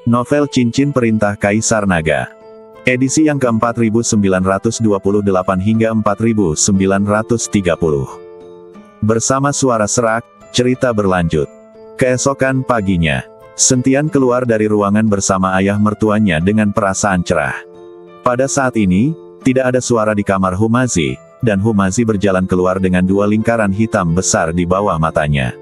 Novel Cincin Perintah Kaisar Naga. Edisi yang ke-4928 hingga 4930. Bersama suara serak, cerita berlanjut. Keesokan paginya, Sentian keluar dari ruangan bersama ayah mertuanya dengan perasaan cerah. Pada saat ini, tidak ada suara di kamar Humazi, dan Humazi berjalan keluar dengan dua lingkaran hitam besar di bawah matanya.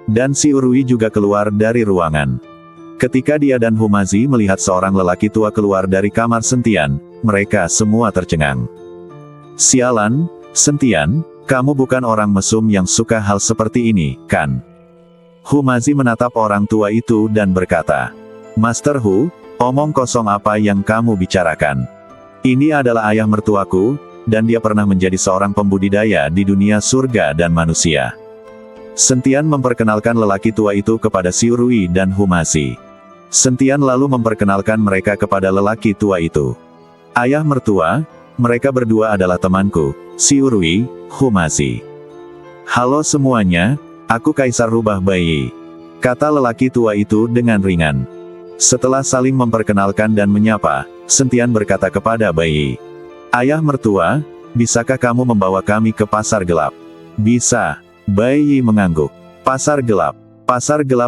Dan si Urui juga keluar dari ruangan. Ketika dia dan Humazi melihat seorang lelaki tua keluar dari kamar Sentian, mereka semua tercengang. Sialan, Sentian, kamu bukan orang mesum yang suka hal seperti ini, kan? Humazi menatap orang tua itu dan berkata, Master Hu, omong kosong apa yang kamu bicarakan? Ini adalah ayah mertuaku, dan dia pernah menjadi seorang pembudidaya di dunia surga dan manusia. Sentian memperkenalkan lelaki tua itu kepada si Urui dan Humazi. Sentian lalu memperkenalkan mereka kepada lelaki tua itu. Ayah mertua, mereka berdua adalah temanku, si Urui, Humazi. Halo semuanya, aku Kaisar Rubah Bayi, kata lelaki tua itu dengan ringan. Setelah saling memperkenalkan dan menyapa, Sentian berkata kepada Bayi. Ayah mertua, bisakah kamu membawa kami ke pasar gelap? Bisa, Bayi mengangguk. Pasar gelap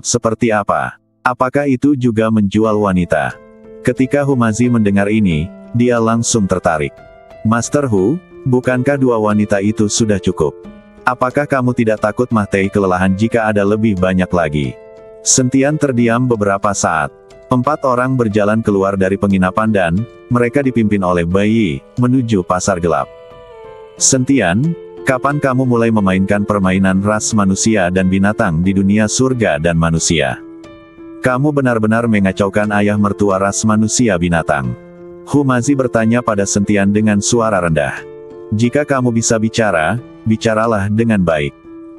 seperti apa? Apakah itu juga menjual wanita? Ketika Humazi mendengar ini, dia langsung tertarik. Master Hu, bukankah dua wanita itu sudah cukup? Apakah kamu tidak takut mati kelelahan jika ada lebih banyak lagi? Sentian terdiam beberapa saat. 4 orang berjalan keluar dari penginapan dan, mereka dipimpin oleh Bayi, menuju pasar gelap. Sentian, kapan kamu mulai memainkan permainan ras manusia dan binatang di dunia surga dan manusia? Kamu benar-benar mengacaukan ayah mertua ras manusia binatang. Humazi bertanya pada Sentian dengan suara rendah. Jika kamu bisa bicara, bicaralah dengan baik.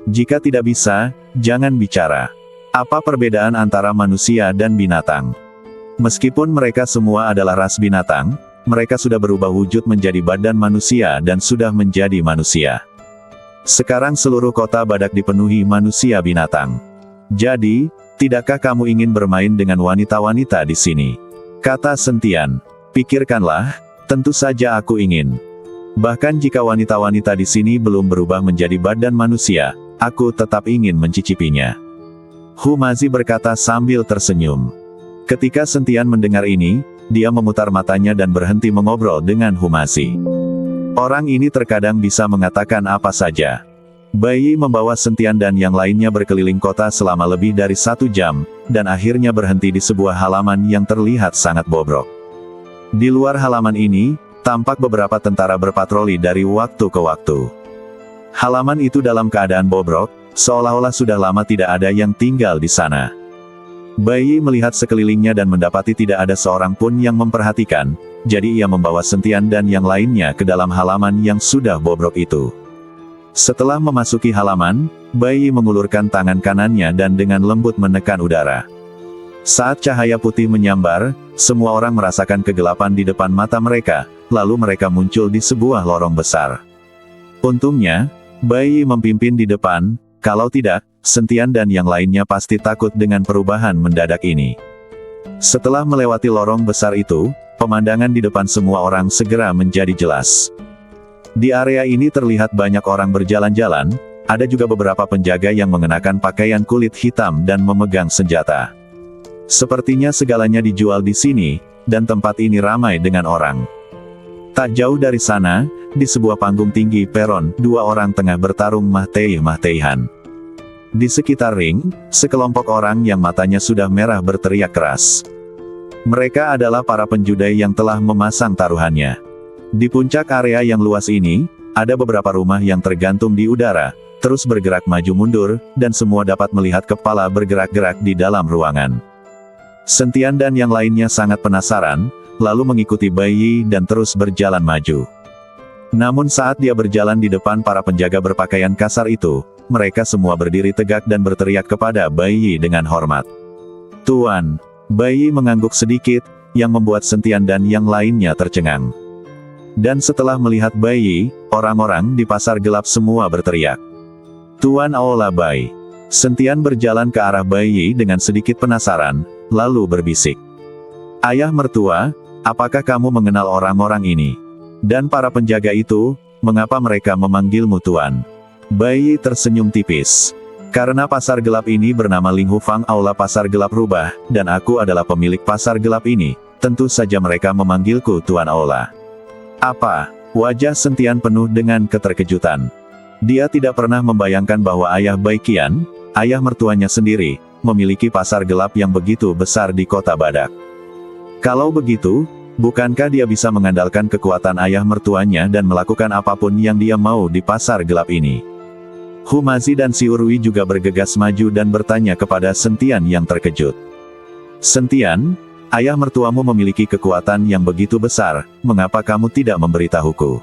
Jika tidak bisa, jangan bicara. Apa perbedaan antara manusia dan binatang? Meskipun mereka semua adalah ras binatang, mereka sudah berubah wujud menjadi badan manusia dan sudah menjadi manusia. Sekarang seluruh kota Badak dipenuhi manusia binatang. Jadi, tidakkah kamu ingin bermain dengan wanita-wanita di sini? Kata Sentian. Pikirkanlah, tentu saja aku ingin. Bahkan jika wanita-wanita di sini belum berubah menjadi badan manusia, aku tetap ingin mencicipinya. Humazi berkata sambil tersenyum. Ketika Sentian mendengar ini, dia memutar matanya dan berhenti mengobrol dengan Humazi. Orang ini terkadang bisa mengatakan apa saja. Bayi membawa Sentian dan yang lainnya berkeliling kota selama lebih dari 1 jam, dan akhirnya berhenti di sebuah halaman yang terlihat sangat bobrok. Di luar halaman ini, tampak beberapa tentara berpatroli dari waktu ke waktu. Halaman itu dalam keadaan bobrok, seolah-olah sudah lama tidak ada yang tinggal di sana. Bayi melihat sekelilingnya dan mendapati tidak ada seorang pun yang memperhatikan, jadi ia membawa Sentian dan yang lainnya ke dalam halaman yang sudah bobrok itu. Setelah memasuki halaman, Bayi mengulurkan tangan kanannya dan dengan lembut menekan udara. Saat cahaya putih menyambar, semua orang merasakan kegelapan di depan mata mereka, lalu mereka muncul di sebuah lorong besar. Untungnya, Bayi memimpin di depan, kalau tidak, Sentian dan yang lainnya pasti takut dengan perubahan mendadak ini. Setelah melewati lorong besar itu, pemandangan di depan semua orang segera menjadi jelas. Di area ini terlihat banyak orang berjalan-jalan, ada juga beberapa penjaga yang mengenakan pakaian kulit hitam dan memegang senjata. Sepertinya segalanya dijual di sini, dan tempat ini ramai dengan orang. Tak jauh dari sana, di sebuah panggung tinggi peron, 2 orang tengah bertarung mahtei-mahteihan. Di sekitar ring, sekelompok orang yang matanya sudah merah berteriak keras. Mereka adalah para penjudai yang telah memasang taruhannya. Di puncak area yang luas ini, ada beberapa rumah yang tergantung di udara, terus bergerak maju mundur, dan semua dapat melihat kepala bergerak-gerak di dalam ruangan. Sentian dan yang lainnya sangat penasaran, lalu mengikuti Bayi dan terus berjalan maju. Namun saat dia berjalan di depan para penjaga berpakaian kasar itu, mereka semua berdiri tegak dan berteriak kepada Bayi dengan hormat. Tuan, Bayi mengangguk sedikit, yang membuat Sentian dan yang lainnya tercengang. Dan setelah melihat Bayi, orang-orang di pasar gelap semua berteriak. Tuan Aola Bai. Sentian berjalan ke arah Bayi dengan sedikit penasaran, lalu berbisik. Ayah mertua, apakah kamu mengenal orang-orang ini? Dan para penjaga itu, mengapa mereka memanggilmu Tuan? Bai Yi tersenyum tipis. Karena pasar gelap ini bernama Ling Hufang Aula Pasar Gelap Rubah, dan aku adalah pemilik pasar gelap ini, tentu saja mereka memanggilku Tuan Aula. Apa? Wajah Sentian penuh dengan keterkejutan. Dia tidak pernah membayangkan bahwa ayah Bai Qian, ayah mertuanya sendiri, memiliki pasar gelap yang begitu besar di kota Badak. Kalau begitu, bukankah dia bisa mengandalkan kekuatan ayah mertuanya dan melakukan apapun yang dia mau di pasar gelap ini? Hu Mazi dan Si Urui juga bergegas maju dan bertanya kepada Sentian yang terkejut. Sentian, ayah mertuamu memiliki kekuatan yang begitu besar, mengapa kamu tidak memberitahuku?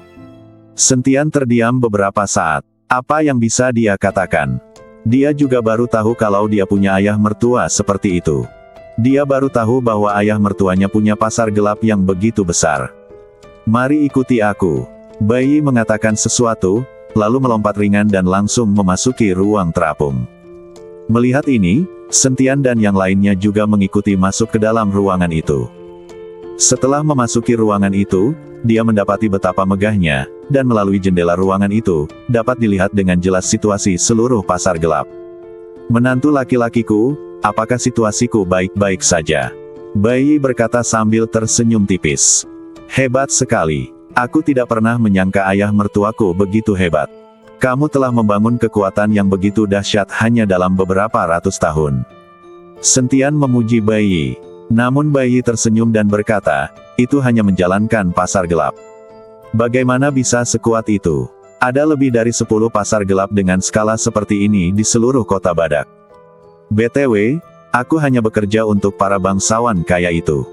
Sentian terdiam beberapa saat. Apa yang bisa dia katakan? Dia juga baru tahu kalau dia punya ayah mertua seperti itu. Dia baru tahu bahwa ayah mertuanya punya pasar gelap yang begitu besar. Mari ikuti aku. Bai Yi mengatakan sesuatu, lalu melompat ringan dan langsung memasuki ruang terapung. Melihat ini, Sentian dan yang lainnya juga mengikuti masuk ke dalam ruangan itu. Setelah memasuki ruangan itu, dia mendapati betapa megahnya, dan melalui jendela ruangan itu, dapat dilihat dengan jelas situasi seluruh pasar gelap. Menantu laki-lakiku, apakah situasiku baik-baik saja? Bai Yi berkata sambil tersenyum tipis. Hebat sekali. Aku tidak pernah menyangka ayah mertuaku begitu hebat. Kamu telah membangun kekuatan yang begitu dahsyat hanya dalam beberapa ratus tahun. Sentian memuji Bai Yi. Namun Bai Yi tersenyum dan berkata, itu hanya menjalankan pasar gelap. Bagaimana bisa sekuat itu? Ada lebih dari 10 pasar gelap dengan skala seperti ini di seluruh kota Badak. BTW, aku hanya bekerja untuk para bangsawan kaya itu.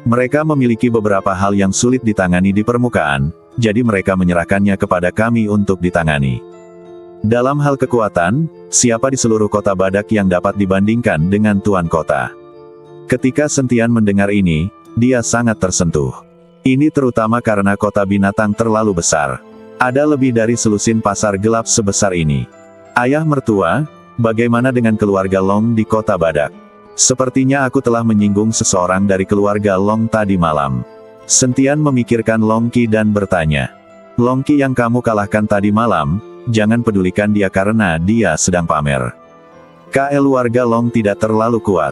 Mereka memiliki beberapa hal yang sulit ditangani di permukaan, jadi mereka menyerahkannya kepada kami untuk ditangani. Dalam hal kekuatan, siapa di seluruh kota Badak yang dapat dibandingkan dengan Tuan Kota? Ketika Sentian mendengar ini, dia sangat tersentuh. Ini terutama karena kota binatang terlalu besar. Ada lebih dari selusin pasar gelap sebesar ini. Ayah mertua, bagaimana dengan keluarga Long di kota Badak? Sepertinya aku telah menyinggung seseorang dari keluarga Long tadi malam. Sentian memikirkan Long Qi dan bertanya. Long Qi yang kamu kalahkan tadi malam, jangan pedulikan dia karena dia sedang pamer. Keluarga Long tidak terlalu kuat.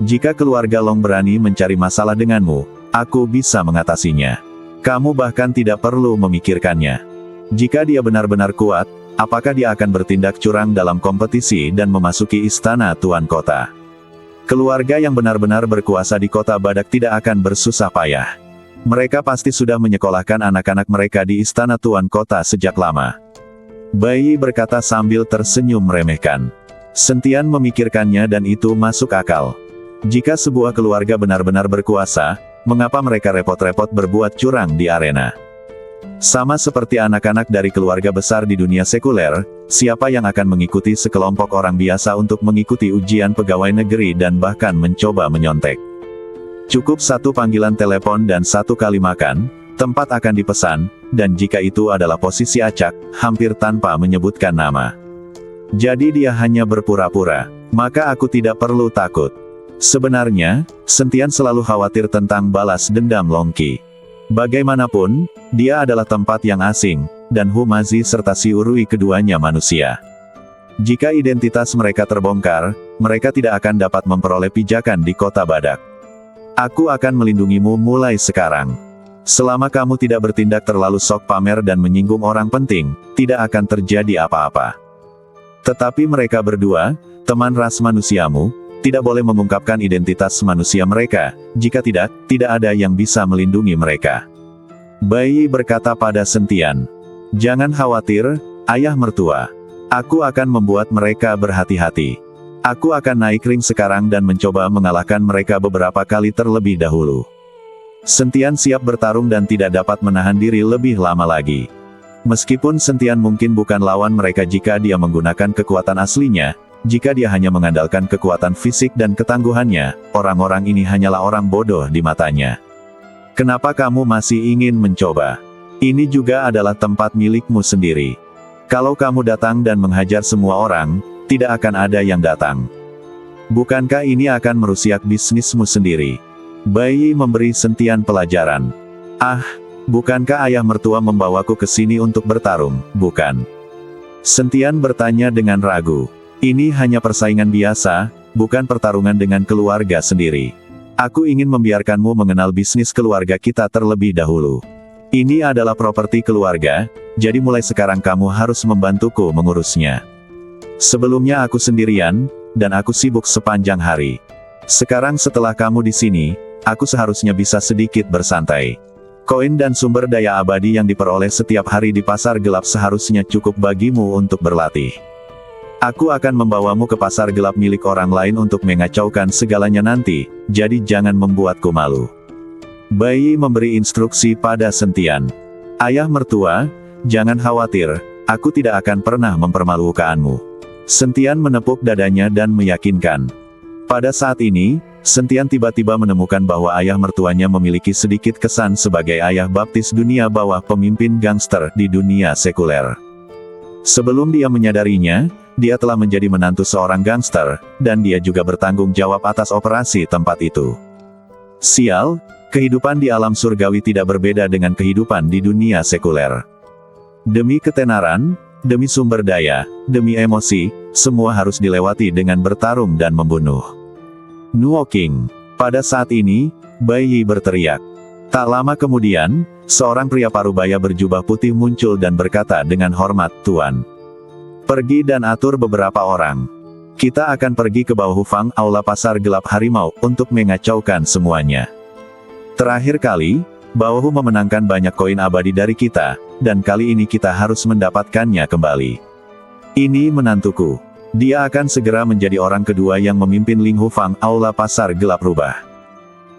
Jika keluarga Long berani mencari masalah denganmu, aku bisa mengatasinya. Kamu bahkan tidak perlu memikirkannya. Jika dia benar-benar kuat, apakah dia akan bertindak curang dalam kompetisi dan memasuki istana Tuan Kota? Keluarga yang benar-benar berkuasa di kota Badak tidak akan bersusah payah. Mereka pasti sudah menyekolahkan anak-anak mereka di istana Tuan Kota sejak lama. Bai Yi berkata sambil tersenyum meremehkan. Sentian memikirkannya dan itu masuk akal. Jika sebuah keluarga benar-benar berkuasa, mengapa mereka repot-repot berbuat curang di arena? Sama seperti anak-anak dari keluarga besar di dunia sekuler, siapa yang akan mengikuti sekelompok orang biasa untuk mengikuti ujian pegawai negeri dan bahkan mencoba menyontek? Cukup satu panggilan telepon dan satu kali makan, tempat akan dipesan, dan jika itu adalah posisi acak, hampir tanpa menyebutkan nama. Jadi dia hanya berpura-pura, maka aku tidak perlu takut. Sebenarnya, Sentian selalu khawatir tentang balas dendam Long Qi. Bagaimanapun, dia adalah tempat yang asing, dan Hu Mazi serta Si Urui keduanya manusia. Jika identitas mereka terbongkar, mereka tidak akan dapat memperoleh pijakan di kota Badak. Aku akan melindungimu mulai sekarang. Selama kamu tidak bertindak terlalu sok pamer dan menyinggung orang penting, tidak akan terjadi apa-apa. Tetapi mereka berdua, teman ras manusiamu, tidak boleh mengungkapkan identitas manusia mereka, jika tidak, tidak ada yang bisa melindungi mereka. Bai Yi berkata pada Sentian. Jangan khawatir, ayah mertua. Aku akan membuat mereka berhati-hati. Aku akan naik ring sekarang dan mencoba mengalahkan mereka beberapa kali terlebih dahulu. Sentian siap bertarung dan tidak dapat menahan diri lebih lama lagi. Meskipun Sentian mungkin bukan lawan mereka jika dia menggunakan kekuatan aslinya, jika dia hanya mengandalkan kekuatan fisik dan ketangguhannya, orang-orang ini hanyalah orang bodoh di matanya. Kenapa kamu masih ingin mencoba? Ini juga adalah tempat milikmu sendiri. Kalau kamu datang dan menghajar semua orang, tidak akan ada yang datang. Bukankah ini akan merusak bisnismu sendiri? Bai Yi memberi Sentian pelajaran. Ah, bukankah ayah mertua membawaku ke sini untuk bertarung, bukan? Sentian bertanya dengan ragu. Ini hanya persaingan biasa, bukan pertarungan dengan keluarga sendiri. Aku ingin membiarkanmu mengenal bisnis keluarga kita terlebih dahulu. Ini adalah properti keluarga, jadi mulai sekarang kamu harus membantuku mengurusnya. Sebelumnya aku sendirian, dan aku sibuk sepanjang hari. Sekarang setelah kamu di sini, aku seharusnya bisa sedikit bersantai. Koin dan sumber daya abadi yang diperoleh setiap hari di pasar gelap seharusnya cukup bagimu untuk berlatih. Aku akan membawamu ke pasar gelap milik orang lain untuk mengacaukan segalanya nanti, jadi jangan membuatku malu. Bai Yi memberi instruksi pada Sentian. Ayah mertua, jangan khawatir, aku tidak akan pernah mempermalukanmu. Sentian menepuk dadanya dan meyakinkan. Pada saat ini, Sentian tiba-tiba menemukan bahwa ayah mertuanya memiliki sedikit kesan sebagai ayah baptis dunia bawah pemimpin gangster di dunia sekuler. Sebelum dia menyadarinya, dia telah menjadi menantu seorang gangster, dan dia juga bertanggung jawab atas operasi tempat itu. Sial, kehidupan di alam surgawi tidak berbeda dengan kehidupan di dunia sekuler. Demi ketenaran, demi sumber daya, demi emosi, semua harus dilewati dengan bertarung dan membunuh. Nuo King. Pada saat ini, Bai Yi berteriak. Tak lama kemudian, seorang pria parubaya berjubah putih muncul dan berkata dengan hormat, "Tuan, pergi dan atur beberapa orang. Kita akan pergi ke Bao Hufang, aula pasar gelap harimau, untuk mengacaukan semuanya. Terakhir kali, Bao Hu memenangkan banyak koin abadi dari kita, dan kali ini kita harus mendapatkannya kembali. Ini menantuku. Dia akan segera menjadi orang kedua yang memimpin Ling Hufang, aula pasar gelap rubah.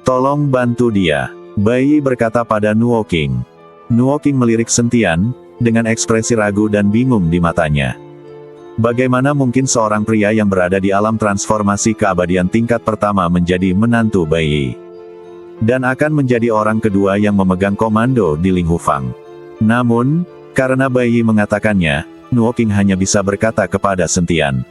Tolong bantu dia," Bai Yi berkata pada Nuo King. Nuo King melirik Sentian, dengan ekspresi ragu dan bingung di matanya. Bagaimana mungkin seorang pria yang berada di alam transformasi keabadian tingkat pertama menjadi menantu Bai Yi? Dan akan menjadi orang kedua yang memegang komando di Ling Hufang. Namun, karena Bai Yi mengatakannya, Nuo King hanya bisa berkata kepada Sentian,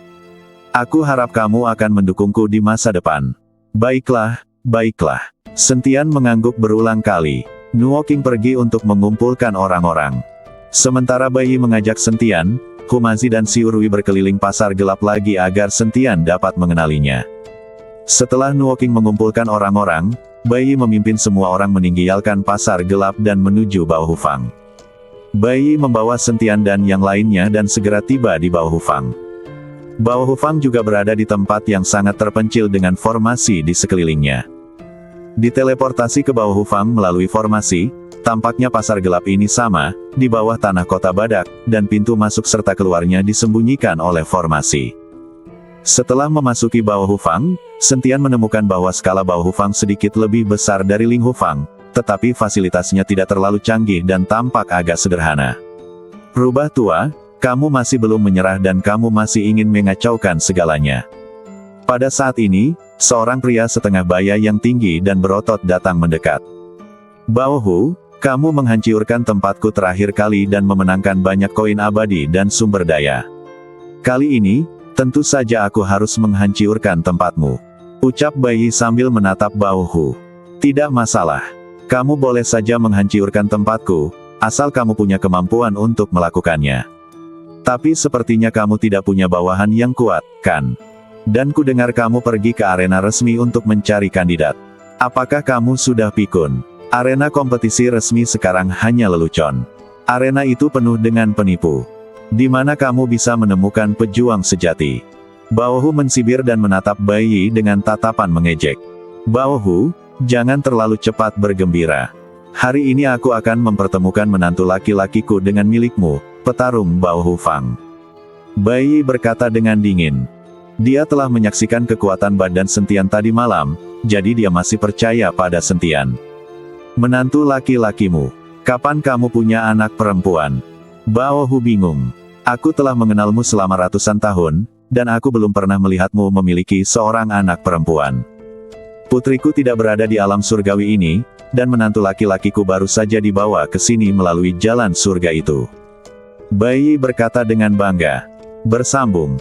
"Aku harap kamu akan mendukungku di masa depan." "Baiklah, baiklah." Sentian mengangguk berulang kali. Nuo King pergi untuk mengumpulkan orang-orang. Sementara Bai Yi mengajak Sentian, Humazi dan Xiurui berkeliling pasar gelap lagi agar Sentian dapat mengenalinya. Setelah Nuo King mengumpulkan orang-orang, Bai Yi memimpin semua orang meninggalkan pasar gelap dan menuju Bao Hufang. Bai Yi membawa Sentian dan yang lainnya dan segera tiba di Bao Hufang. Bao Hufang juga berada di tempat yang sangat terpencil dengan formasi di sekelilingnya. Diteleportasi ke Bao Hufang melalui formasi, tampaknya pasar gelap ini sama, di bawah tanah kota badak, dan pintu masuk serta keluarnya disembunyikan oleh formasi. Setelah memasuki Bao Hufang, Sentian menemukan bahwa skala Bao Hufang sedikit lebih besar dari Ling Hufang, tetapi fasilitasnya tidak terlalu canggih dan tampak agak sederhana. "Rubah tua, kamu masih belum menyerah dan kamu masih ingin mengacaukan segalanya." Pada saat ini, seorang pria setengah baya yang tinggi dan berotot datang mendekat. "Bao Hu, kamu menghancurkan tempatku terakhir kali dan memenangkan banyak koin abadi dan sumber daya. Kali ini, tentu saja aku harus menghancurkan tempatmu," ucap Bai Yi sambil menatap Bao Hu. "Tidak masalah. Kamu boleh saja menghancurkan tempatku, asal kamu punya kemampuan untuk melakukannya. Tapi sepertinya kamu tidak punya bawahan yang kuat, kan? Dan ku dengar kamu pergi ke arena resmi untuk mencari kandidat. Apakah kamu sudah pikun? Arena kompetisi resmi sekarang hanya lelucon. Arena itu penuh dengan penipu. Di mana kamu bisa menemukan pejuang sejati?" Bao Hu mensibir dan menatap Bai Yi dengan tatapan mengejek. "Bao Hu, jangan terlalu cepat bergembira. Hari ini aku akan mempertemukan menantu laki-lakiku dengan milikmu, petarung Bao Hufang." Bai Yi berkata dengan dingin. Dia telah menyaksikan kekuatan badan Sentian tadi malam, jadi dia masih percaya pada Sentian. "Menantu laki-lakimu. Kapan kamu punya anak perempuan?" Bao Hu bingung. "Aku telah mengenalmu selama ratusan tahun, dan aku belum pernah melihatmu memiliki seorang anak perempuan. Putriku tidak berada di alam surgawi ini, dan menantu laki-lakiku baru saja dibawa ke sini melalui jalan surga itu." Bai Yi berkata dengan bangga. Bersambung.